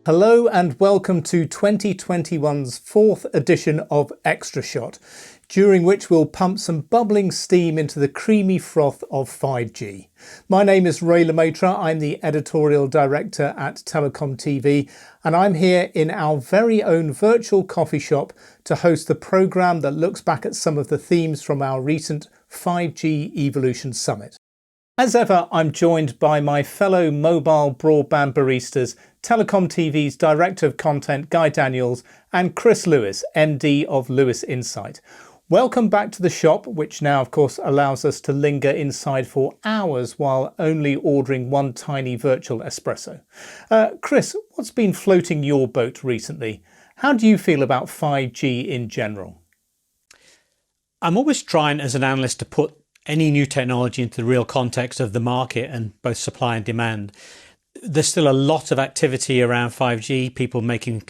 Hello and welcome to 2021's fourth edition of Extra Shot, during which we'll pump some bubbling steam into the creamy froth of 5G. My name is Ray Lemaitre, I'm the editorial director at Telecom TV, and I'm here in our very own virtual coffee shop to host the programme that looks back at some of the themes from our recent 5G Evolution Summit. As ever, I'm joined by my fellow mobile broadband baristas, Telecom TV's Director of Content, Guy Daniels, and Chris Lewis, MD of Lewis Insight. Welcome back to the shop, which now, of course, allows us to linger inside for hours while only ordering one tiny virtual espresso. Chris, what's been floating your boat recently? How do you feel about 5G in general? I'm always trying as an analyst to put any new technology into the real context of the market and both supply and demand. There's still a lot of activity around 5G, people making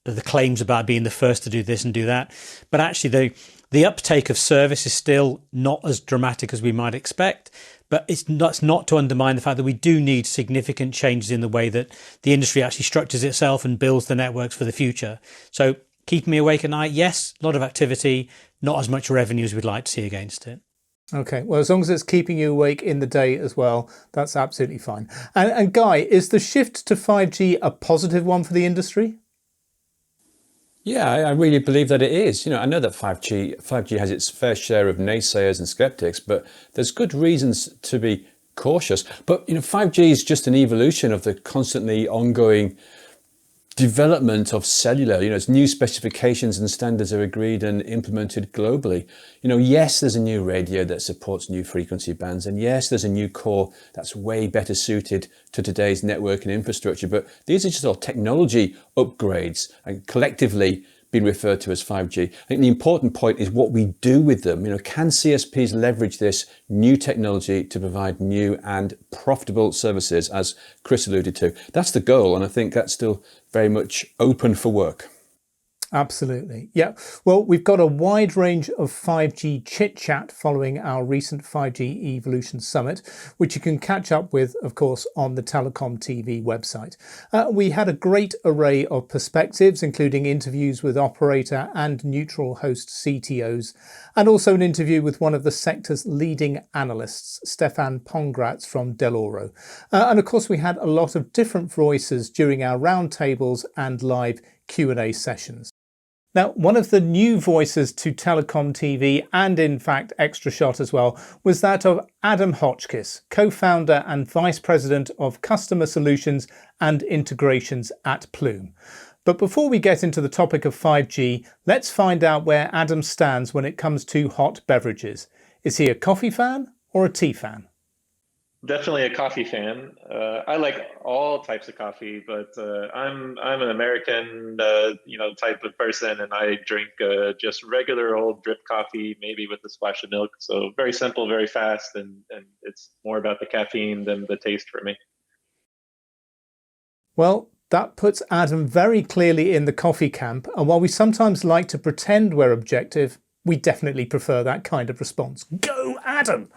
the claims about being the first to do this and do that. But actually the uptake of service is still not as dramatic as we might expect. But it's not to undermine the fact that we do need significant changes in the way that the industry actually structures itself and builds the networks for the future. So keeping me awake at night, yes, a lot of activity, not as much revenue as we'd like to see against it. Okay, well, as long as it's keeping you awake in the day as well, that's absolutely fine. And Guy, is the shift to 5G a positive one for the industry? Yeah, I really believe that it is. I know that 5G has its fair share of naysayers and skeptics, but there's good reasons to be cautious. But 5G is just an evolution of the constantly ongoing development of cellular. As new specifications and standards are agreed and implemented globally. Yes, there's a new radio that supports new frequency bands, and yes, there's a new core that's way better suited to today's network and infrastructure. But these are just all technology upgrades and collectively being referred to as 5G. I think the important point is what we do with them. Can CSPs leverage this new technology to provide new and profitable services, as Chris alluded to? That's the goal, and I think that's still very much open for work. Absolutely. Yeah. Well, we've got a wide range of 5G chit-chat following our recent 5G Evolution Summit, which you can catch up with, of course, on the Telecom TV website. We had a great array of perspectives, including interviews with operator and neutral host CTOs, and also an interview with one of the sector's leading analysts, Stefan Pongratz from Dell'Oro. And of course, we had a lot of different voices during our roundtables and live Q&A sessions. Now, one of the new voices to Telecom TV, and in fact Extra Shot as well, was that of Adam Hotchkiss, co-founder and vice president of customer solutions and integrations at Plume. But before we get into the topic of 5G, let's find out where Adam stands when it comes to hot beverages. Is he a coffee fan or a tea fan? Definitely a coffee fan. I like all types of coffee, but I'm an American, type of person, and I drink just regular old drip coffee, maybe with a splash of milk. So very simple, very fast, and it's more about the caffeine than the taste for me. Well, that puts Adam very clearly in the coffee camp, and while we sometimes like to pretend we're objective, we definitely prefer that kind of response. Go, Adam!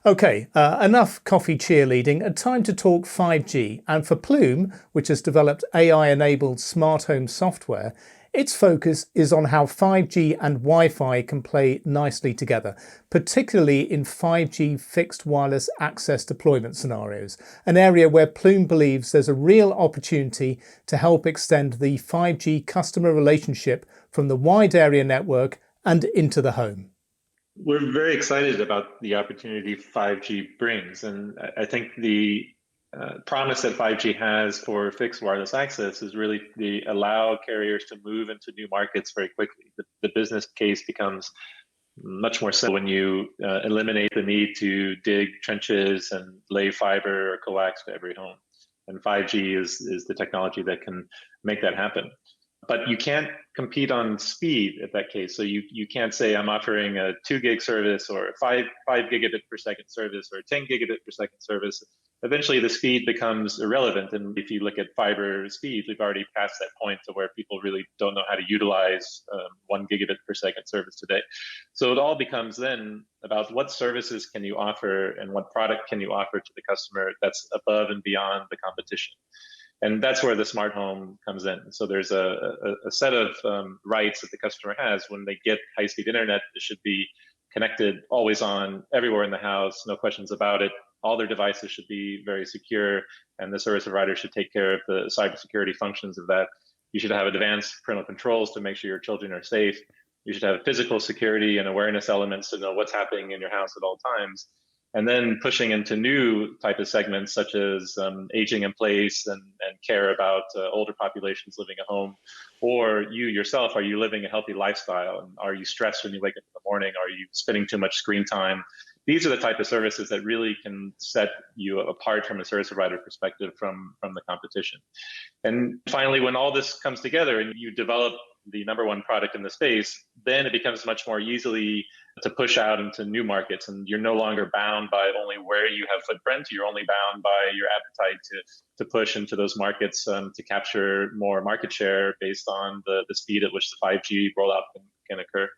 Okay, enough coffee cheerleading. Time to talk 5G. And for Plume, which has developed AI-enabled smart home software, its focus is on how 5G and Wi-Fi can play nicely together, particularly in 5G fixed wireless access deployment scenarios, an area where Plume believes there's a real opportunity to help extend the 5G customer relationship from the wide area network and into the home. We're very excited about the opportunity 5G brings, and I think the promise that 5G has for fixed wireless access is really to allow carriers to move into new markets very quickly. The business case becomes much more simple when you eliminate the need to dig trenches and lay fiber or coax to every home. And 5G is the technology that can make that happen. But you can't compete on speed at that case. So you can't say I'm offering a 2 gig service or a 5 gigabit per second service or a 10 gigabit per second service. Eventually the speed becomes irrelevant. And if you look at fiber speeds, we've already passed that point to where people really don't know how to utilize 1 gigabit per second service today. So it all becomes then about what services can you offer and what product can you offer to the customer that's above and beyond the competition. And that's where the smart home comes in. So there's a set of rights that the customer has when they get high-speed internet. It should be connected, always on, everywhere in the house, no questions about it. All their devices should be very secure, and the service provider should take care of the cybersecurity functions of that. You should have advanced parental controls to make sure your children are safe. You should have physical security and awareness elements to know what's happening in your house at all times. And then pushing into new type of segments such as aging in place and care about older populations living at home. Or you yourself, are you living a healthy lifestyle? And are you stressed when you wake up in the morning? Are you spending too much screen time? These are the type of services that really can set you apart from a service provider perspective from the competition. And finally, when all this comes together and you develop the number one product in the space, then it becomes much more easily to push out into new markets. And you're no longer bound by only where you have footprint. You're only bound by your appetite to push into those markets to capture more market share based on the speed at which the 5G rollout can occur.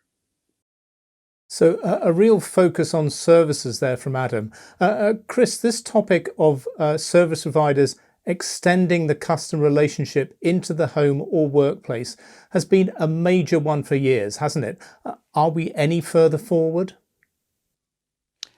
So a real focus on services there from Adam. Chris, this topic of service providers extending the customer relationship into the home or workplace has been a major one for years, hasn't it? Are we any further forward?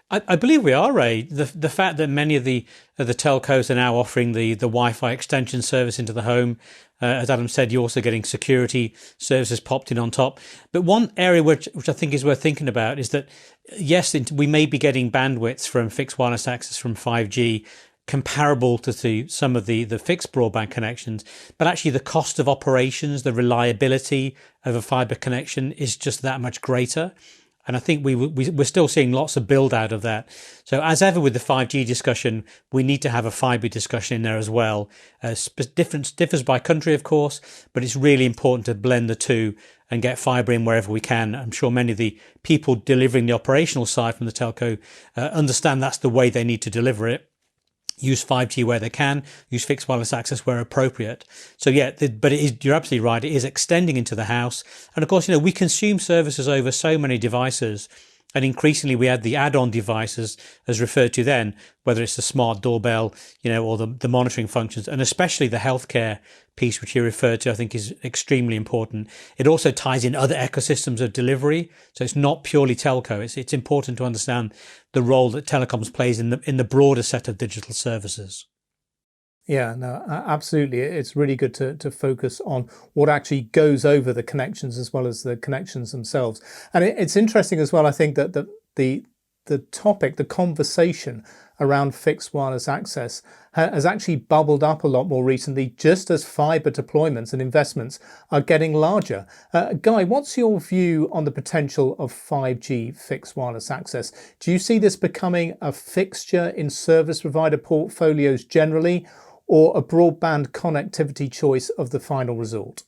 I believe we are, Ray. The fact that many of the telcos are now offering the Wi-Fi extension service into the home, as Adam said, you're also getting security services popped in on top. But one area which I think is worth thinking about is that, yes, we may be getting bandwidths from fixed wireless access from 5G comparable to some of the fixed broadband connections, but actually the cost of operations, the reliability of a fibre connection is just that much greater. And I think we're still seeing lots of build out of that. So as ever with the 5G discussion, we need to have a fibre discussion in there as well. Differs by country, of course, but it's really important to blend the two and get fibre in wherever we can. I'm sure many of the people delivering the operational side from the telco understand that's the way they need to deliver it. Use 5G where they can, use fixed wireless access where appropriate. So yeah, but you're absolutely right. It is extending into the house. And of course, we consume services over so many devices. And increasingly we add the add-on devices as referred to then, whether it's the smart doorbell, or the monitoring functions, and especially the healthcare piece, which you referred to, I think is extremely important. It also ties in other ecosystems of delivery. So it's not purely telco. It's important to understand the role that telecoms plays in the broader set of digital services. Yeah, no, absolutely. It's really good to focus on what actually goes over the connections as well as the connections themselves. And it's interesting as well, I think, that the topic, the conversation around fixed wireless access has actually bubbled up a lot more recently, just as fibre deployments and investments are getting larger. Guy, what's your view on the potential of 5G fixed wireless access? Do you see this becoming a fixture in service provider portfolios generally, or a broadband connectivity choice of the final resort?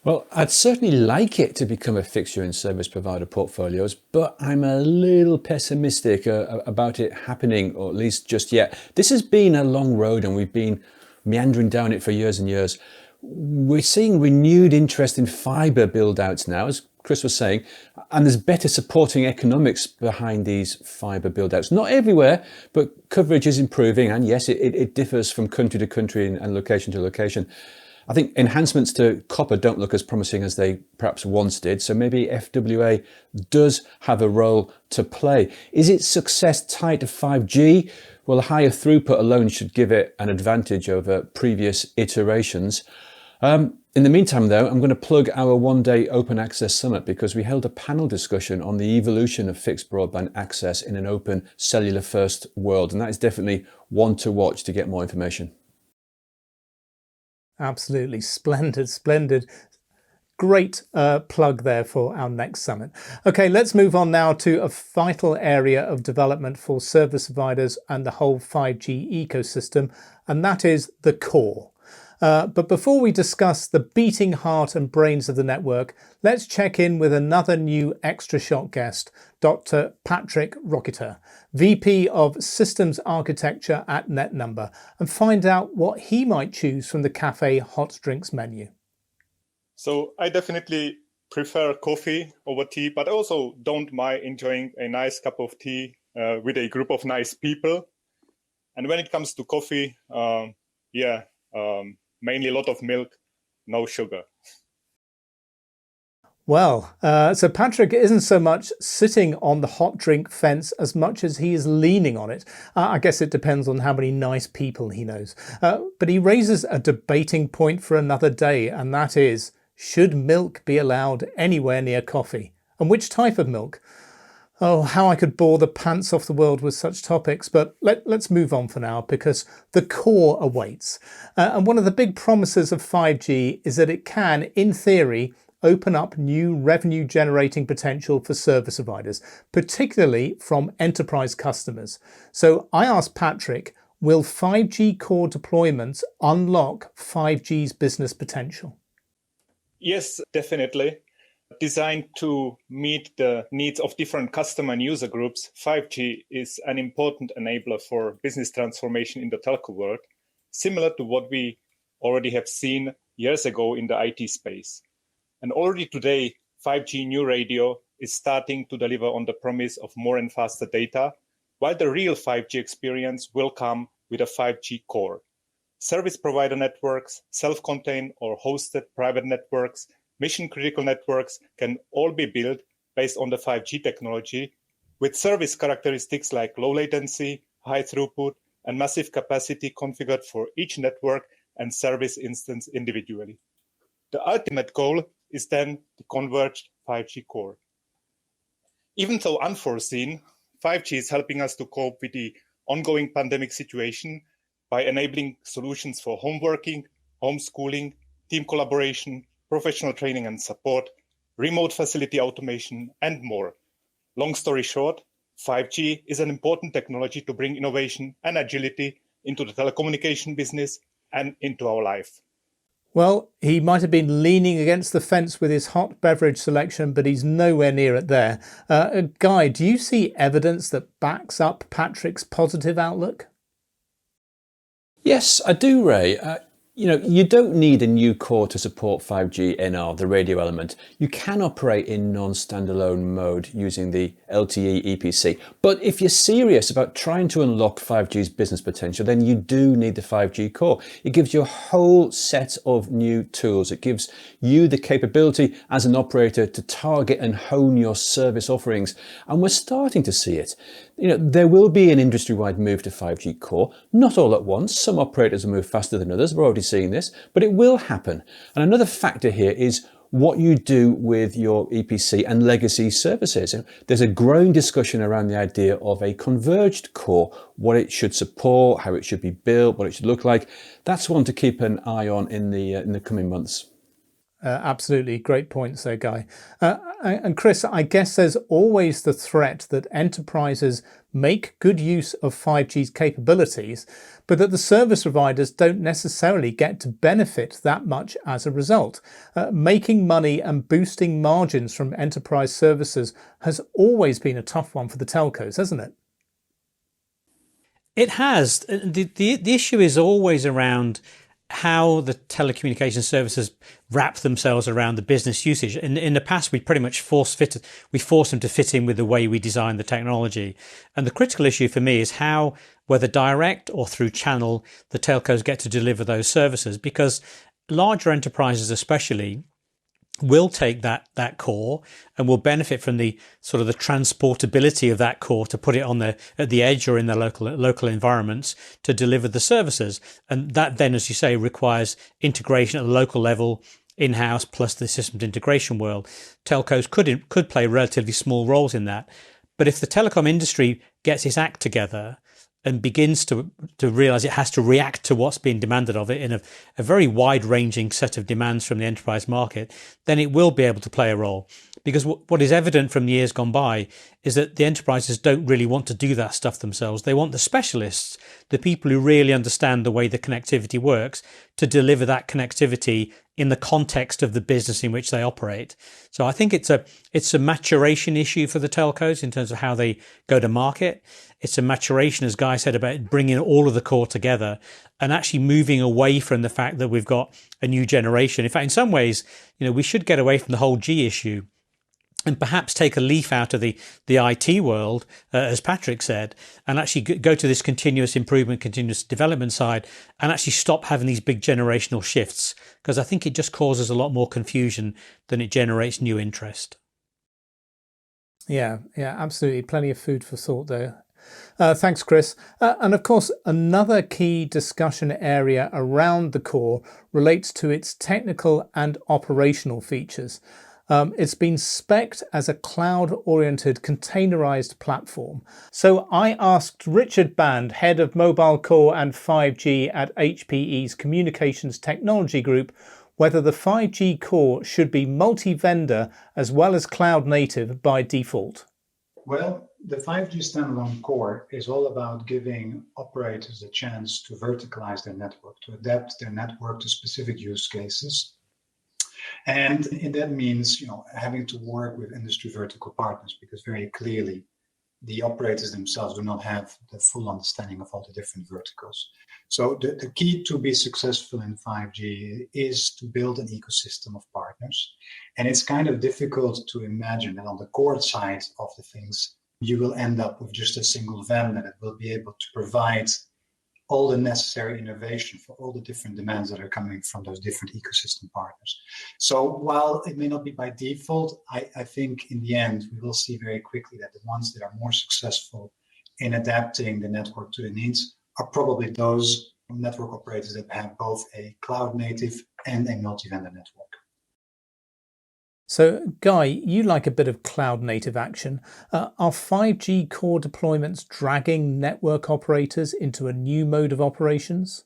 Well, I'd certainly like it to become a fixture in service provider portfolios, but I'm a little pessimistic about it happening, or at least just yet. This has been a long road and we've been meandering down it for years and years. We're seeing renewed interest in fibre build-outs now, as Chris was saying, and there's better supporting economics behind these fibre build-outs. Not everywhere, but coverage is improving, and yes, it differs from country to country and location to location. I think enhancements to copper don't look as promising as they perhaps once did, so maybe FWA does have a role to play. Is its success tied to 5G? Well, a higher throughput alone should give it an advantage over previous iterations. In the meantime, though, I'm going to plug our one-day Open Access Summit because we held a panel discussion on the evolution of fixed broadband access in an open cellular-first world, and that is definitely one to watch to get more information. Absolutely. Splendid. Great plug there for our next summit. Okay, let's move on now to a vital area of development for service providers and the whole 5G ecosystem, and that is the core. But before we discuss the beating heart and brains of the network, let's check in with another new Extra Shot guest, Dr. Patrick Rocketer, VP of Systems Architecture at NetNumber, and find out what he might choose from the cafe hot drinks menu. So I definitely prefer coffee over tea, but I also don't mind enjoying a nice cup of tea with a group of nice people. And when it comes to coffee, Yeah, mainly a lot of milk, no sugar. Well, so Patrick isn't so much sitting on the hot drink fence as much as he is leaning on it. I guess it depends on how many nice people he knows. But he raises a debating point for another day, and that is, should milk be allowed anywhere near coffee? And which type of milk? Oh, how I could bore the pants off the world with such topics, but let's move on for now because the core awaits. And one of the big promises of 5G is that it can, in theory, open up new revenue generating potential for service providers, particularly from enterprise customers. So I asked Patrick, will 5G core deployments unlock 5G's business potential? Yes, definitely. Designed to meet the needs of different customer and user groups, 5G is an important enabler for business transformation in the telco world, similar to what we already have seen years ago in the IT space. And already today, 5G new radio is starting to deliver on the promise of more and faster data, while the real 5G experience will come with a 5G core. Service provider networks, self-contained or hosted private networks, mission-critical networks can all be built based on the 5G technology, with service characteristics like low latency, high throughput, and massive capacity configured for each network and service instance individually. The ultimate goal is then the converged 5G core. Even though unforeseen, 5G is helping us to cope with the ongoing pandemic situation by enabling solutions for home working, homeschooling, team collaboration, professional training and support, remote facility automation, and more. Long story short, 5G is an important technology to bring innovation and agility into the telecommunication business and into our life. Well, he might have been leaning against the fence with his hot beverage selection, but he's nowhere near it there. Guy, do you see evidence that backs up Patrick's positive outlook? Yes, I do, Ray. You don't need a new core to support 5G NR, the radio element. You can operate in non-standalone mode using the LTE EPC. But if you're serious about trying to unlock 5G's business potential, then you do need the 5G core. It gives you a whole set of new tools. It gives you the capability as an operator to target and hone your service offerings. And we're starting to see it. There will be an industry-wide move to 5G core, not all at once. Some operators will move faster than others. We're already seeing this, but it will happen. And another factor here is what you do with your EPC and legacy services. There's a growing discussion around the idea of a converged core, what it should support, how it should be built, what it should look like. That's one to keep an eye on in the coming months. Absolutely. Great points there, Guy. And Chris, I guess there's always the threat that enterprises make good use of 5G's capabilities, but that the service providers don't necessarily get to benefit that much as a result. Making money and boosting margins from enterprise services has always been a tough one for the telcos, hasn't it? It has. The issue is always around how the telecommunication services wrap themselves around the business usage. In the past, we pretty much forced them to fit in with the way we design the technology. And the critical issue for me is how, whether direct or through channel, the telcos get to deliver those services, because larger enterprises especially will take that core and will benefit from the sort of the transportability of that core to put it on at the edge or in their local environments to deliver the services. And that then, as you say, requires integration at the local level, in-house, plus the systems integration world. Telcos could play relatively small roles in that. But if the telecom industry gets its act together and begins to realize it has to react to what's being demanded of it in a very wide-ranging set of demands from the enterprise market, then it will be able to play a role. Because what is evident from years gone by is that the enterprises don't really want to do that stuff themselves. They want the specialists, the people who really understand the way the connectivity works, to deliver that connectivity in the context of the business in which they operate. So I think it's a maturation issue for the telcos in terms of how they go to market. It's a maturation, as Guy said, about bringing all of the core together and actually moving away from the fact that we've got a new generation. In fact, in some ways, we should get away from the whole G issue and perhaps take a leaf out of the IT world, as Patrick said, and actually go to this continuous improvement, continuous development side, and actually stop having these big generational shifts, because I think it just causes a lot more confusion than it generates new interest. Yeah, absolutely. Plenty of food for thought there. Thanks, Chris. And of course, another key discussion area around the core relates to its technical and operational features. It's been spec'd as a cloud-oriented containerized platform. So I asked Richard Band, head of Mobile Core and 5G at HPE's Communications Technology Group, whether the 5G core should be multi-vendor as well as cloud native by default. Well, the 5G standalone core is all about giving operators a chance to verticalize their network, to adapt their network to specific use cases. And that means, having to work with industry vertical partners, because very clearly the operators themselves do not have the full understanding of all the different verticals. So the key to be successful in 5G is to build an ecosystem of partners. And it's kind of difficult to imagine that on the core side of the things, you will end up with just a single vendor that will be able to provide all the necessary innovation for all the different demands that are coming from those different ecosystem partners. So while it may not be by default, I think in the end, we will see very quickly that the ones that are more successful in adapting the network to the needs are probably those network operators that have both a cloud native and a multi-vendor network. So, Guy, you like a bit of cloud native action. Are 5G core deployments dragging network operators into a new mode of operations?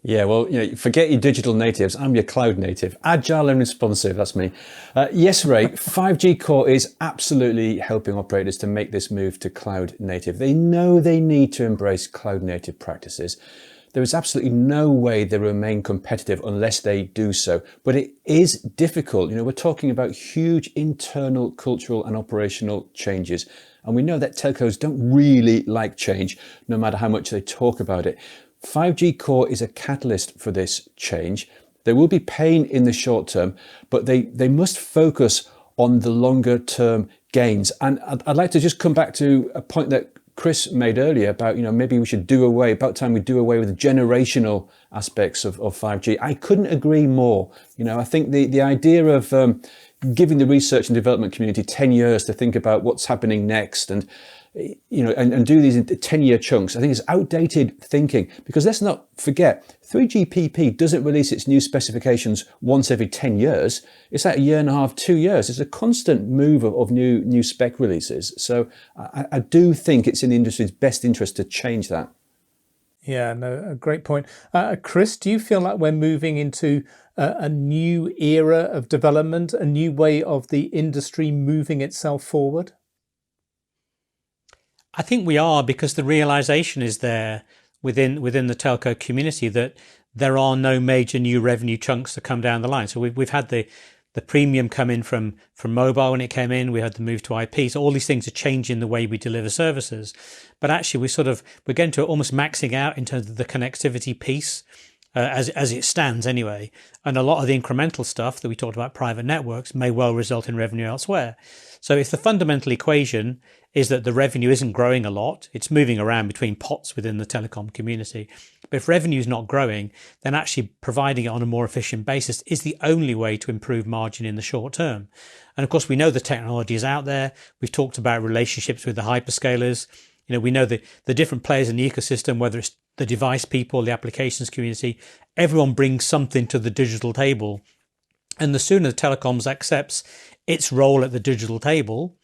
Yeah, well, forget your digital natives. I'm your cloud native. Agile and responsive, that's me. Yes, Ray, 5G core is absolutely helping operators to make this move to cloud native. They know they need to embrace cloud native practices. There is absolutely no way they remain competitive unless they do so. But it is difficult. We're talking about huge internal cultural and operational changes. And we know that telcos don't really like change, no matter how much they talk about it. 5G core is a catalyst for this change. There will be pain in the short term, but they must focus on the longer term gains. And I'd like to just come back to a point that Chris made earlier about, maybe we should about time we do away with the generational aspects of 5G. I couldn't agree more. I think the idea of giving the research and development community 10 years to think about what's happening next and do these in 10-year chunks, I think is outdated thinking, because let's not forget, 3GPP doesn't release its new specifications once every 10 years. It's like a year and a half, 2 years. It's a constant move of new spec releases. So I do think it's in the industry's best interest to change that. Yeah, no, a great point. Chris, do you feel like we're moving into a new era of development, a new way of the industry moving itself forward? I think we are, because the realization is there within the telco community that there are no major new revenue chunks that come down the line. So we've had the premium come in from mobile when it came in. We had the move to IP. So all these things are changing the way we deliver services. But actually, we're getting to almost maxing out in terms of the connectivity piece. As it stands anyway. And a lot of the incremental stuff that we talked about, private networks, may well result in revenue elsewhere. So if the fundamental equation is that the revenue isn't growing a lot, it's moving around between pots within the telecom community. But if revenue is not growing, then actually providing it on a more efficient basis is the only way to improve margin in the short term. And of course, we know the technology is out there. We've talked about relationships with the hyperscalers. We know the different players in the ecosystem, whether it's the device people, the applications community, everyone brings something to the digital table. And the sooner the telecoms accepts its role at the digital table,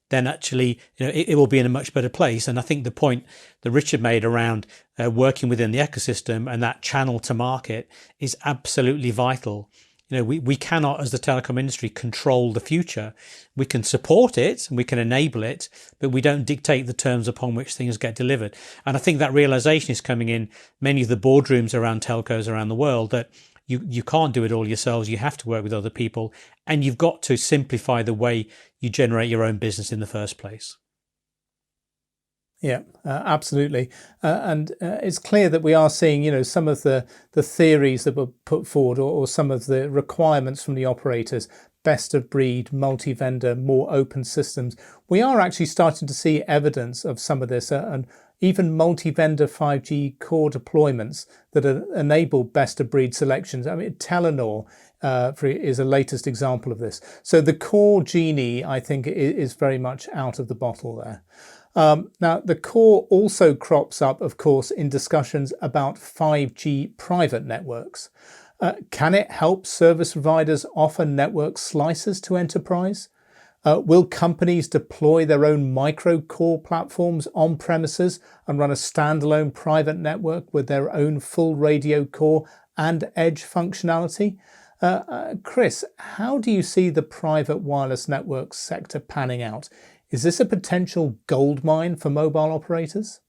then actually, it will be in a much better place. And I think the point that Richard made around working within the ecosystem and that channel to market is absolutely vital. We cannot, as the telecom industry, control the future. We can support it and we can enable it, but we don't dictate the terms upon which things get delivered. And I think that realization is coming in many of the boardrooms around telcos around the world, that you can't do it all yourselves. You have to work with other people, and you've got to simplify the way you generate your own business in the first place. Yeah, absolutely. And it's clear that we are seeing, some of the theories that were put forward or some of the requirements from the operators best of breed, multi-vendor, more open systems, we are actually starting to see evidence of some of this and even multi-vendor 5G core deployments that enable best of breed selections. I mean, Telenor is a latest example of this. So the core genie, I think, is very much out of the bottle there. Now, the core also crops up, of course, in discussions about 5G private networks. Can it help service providers offer network slices to enterprise? Will companies deploy their own micro core platforms on premises and run a standalone private network with their own full radio core and edge functionality? Chris, how do you see the private wireless network sector panning out? Is this a potential goldmine for mobile operators?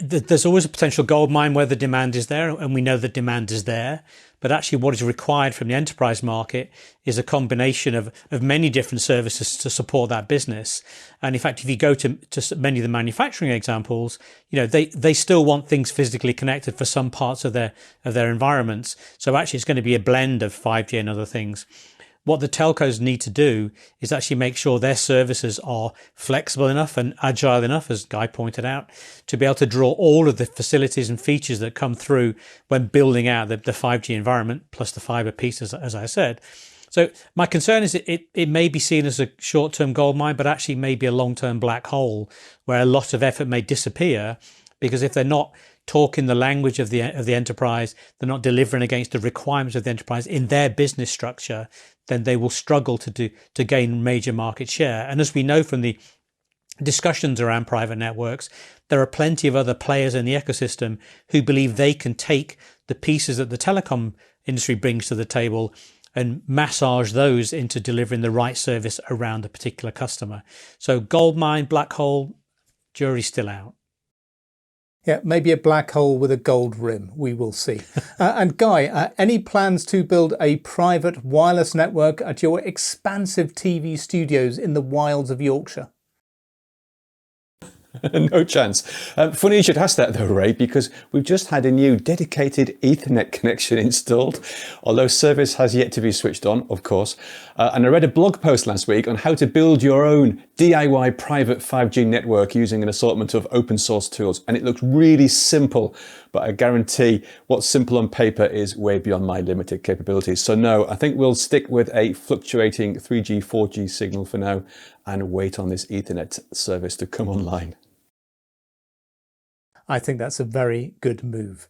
There's always a potential gold mine where the demand is there, and we know the demand is there. But actually what is required from the enterprise market is a combination of many different services to support that business. And in fact, if you go to many of the manufacturing examples, they still want things physically connected for some parts of their environments. So actually it's going to be a blend of 5G and other things. What the telcos need to do is actually make sure their services are flexible enough and agile enough, as Guy pointed out, to be able to draw all of the facilities and features that come through when building out the 5G environment, plus the fiber piece, as I said. So my concern is it may be seen as a short-term goldmine, but actually may be a long-term black hole where a lot of effort may disappear, because if they're not talking the language of the enterprise, they're not delivering against the requirements of the enterprise in their business structure, then they will struggle to gain major market share. And as we know from the discussions around private networks, there are plenty of other players in the ecosystem who believe they can take the pieces that the telecom industry brings to the table and massage those into delivering the right service around a particular customer. So goldmine, black hole, jury's still out. Yeah, maybe a black hole with a gold rim. We will see. And Guy, any plans to build a private wireless network at your expansive TV studios in the wilds of Yorkshire? No chance. Funny you should ask that though, Ray, because we've just had a new dedicated Ethernet connection installed, although service has yet to be switched on, of course. And I read a blog post last week on how to build your own DIY private 5G network using an assortment of open source tools. And it looked really simple, but I guarantee what's simple on paper is way beyond my limited capabilities. So no, I think we'll stick with a fluctuating 3G, 4G signal for now and wait on this Ethernet service to come online. I think that's a very good move.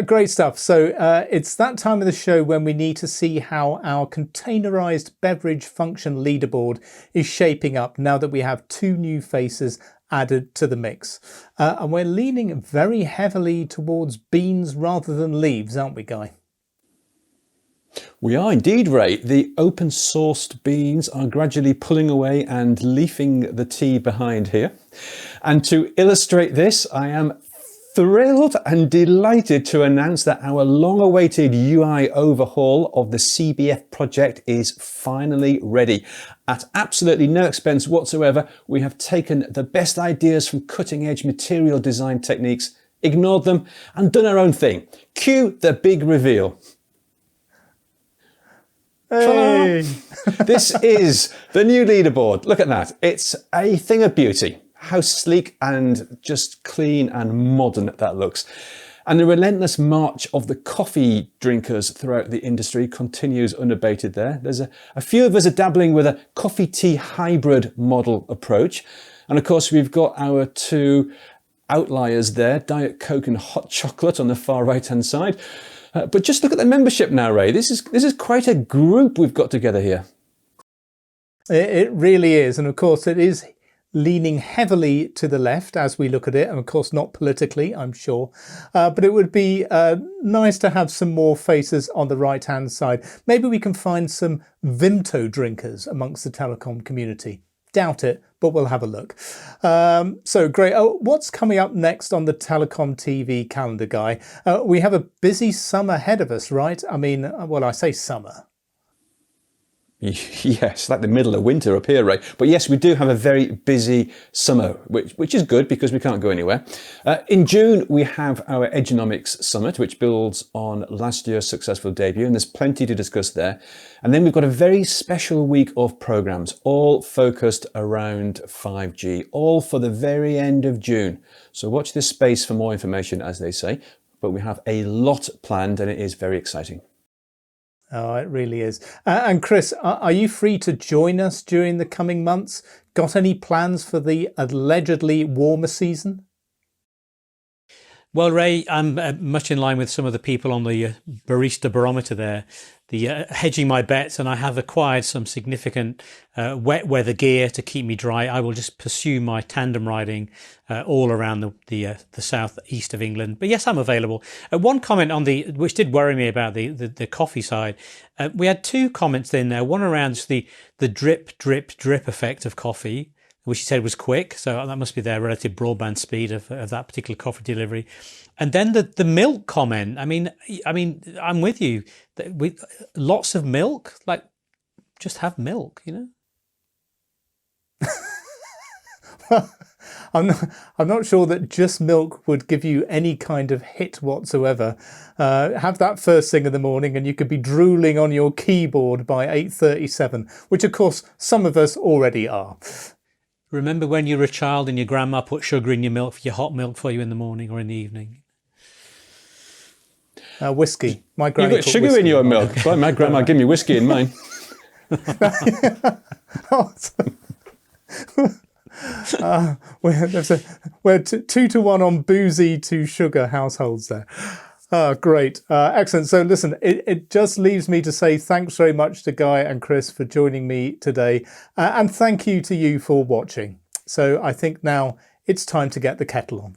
Great stuff. So it's that time of the show when we need to see how our containerized beverage function leaderboard is shaping up now that we have two new faces added to the mix. And we're leaning very heavily towards beans rather than leaves, aren't we, Guy? We are indeed, Ray. The open sourced beans are gradually pulling away and leafing the tea behind here. And to illustrate this, I am thrilled and delighted to announce that our long-awaited UI overhaul of the CBF project is finally ready. At absolutely no expense whatsoever, we have taken the best ideas from cutting-edge material design techniques, ignored them, and done our own thing. Cue the big reveal. Hey. This is the new leaderboard. Look at that. It's a thing of beauty. How sleek and just clean and modern that looks. And the relentless march of the coffee drinkers throughout the industry continues unabated there. There's a few of us are dabbling with a coffee tea hybrid model approach. And of course, we've got our two outliers there, Diet Coke and hot chocolate on the far right-hand side. But just look at the membership now, Ray. This is quite a group we've got together here. It really is. And of course, it is leaning heavily to the left as we look at it. And of course, not politically, I'm sure. But it would be nice to have some more faces on the right-hand side. Maybe we can find some Vimto drinkers amongst the telecom community. Doubt it, but we'll have a look. So great. Oh, what's coming up next on the Telecom TV calendar, Guy? We have a busy summer ahead of us, right? I mean, well, I say summer. Yes, like the middle of winter up here, Ray. But yes, we do have a very busy summer, which is good because we can't go anywhere. In June, we have our Edgenomics Summit, which builds on last year's successful debut, and there's plenty to discuss there. And then we've got a very special week of programs, all focused around 5G, all for the very end of June. So watch this space for more information, as they say. But we have a lot planned, and it is very exciting. Oh, it really is. And Chris, are you free to join us during the coming months? Got any plans for the allegedly warmer season? Well, Ray, I'm much in line with some of the people on the barista barometer there, the hedging my bets, and I have acquired some significant wet weather gear to keep me dry. I will just pursue my tandem riding all around the southeast of England. But yes, I'm available. One comment on which did worry me about the coffee side. We had two comments in there. One around the drip, drip, drip effect of coffee, which he said was quick, so that must be their relative broadband speed of that particular coffee delivery. And then the milk comment. I mean, I'm with you. With lots of milk, like just have milk, you know. Well, I'm not sure that just milk would give you any kind of hit whatsoever. Have that first thing in the morning, and you could be drooling on your keyboard by 8:37, which of course some of us already are. Remember when you were a child and your grandma put sugar in your milk, your hot milk for you in the morning or in the evening? Whiskey. My granny You've got sugar in your milk. Well, my grandma gave me whiskey in mine. We're 2-to-1 on boozy to sugar households there. Great. Excellent. So listen, it just leaves me to say thanks very much to Guy and Chris for joining me today. And thank you to you for watching. So I think now it's time to get the kettle on.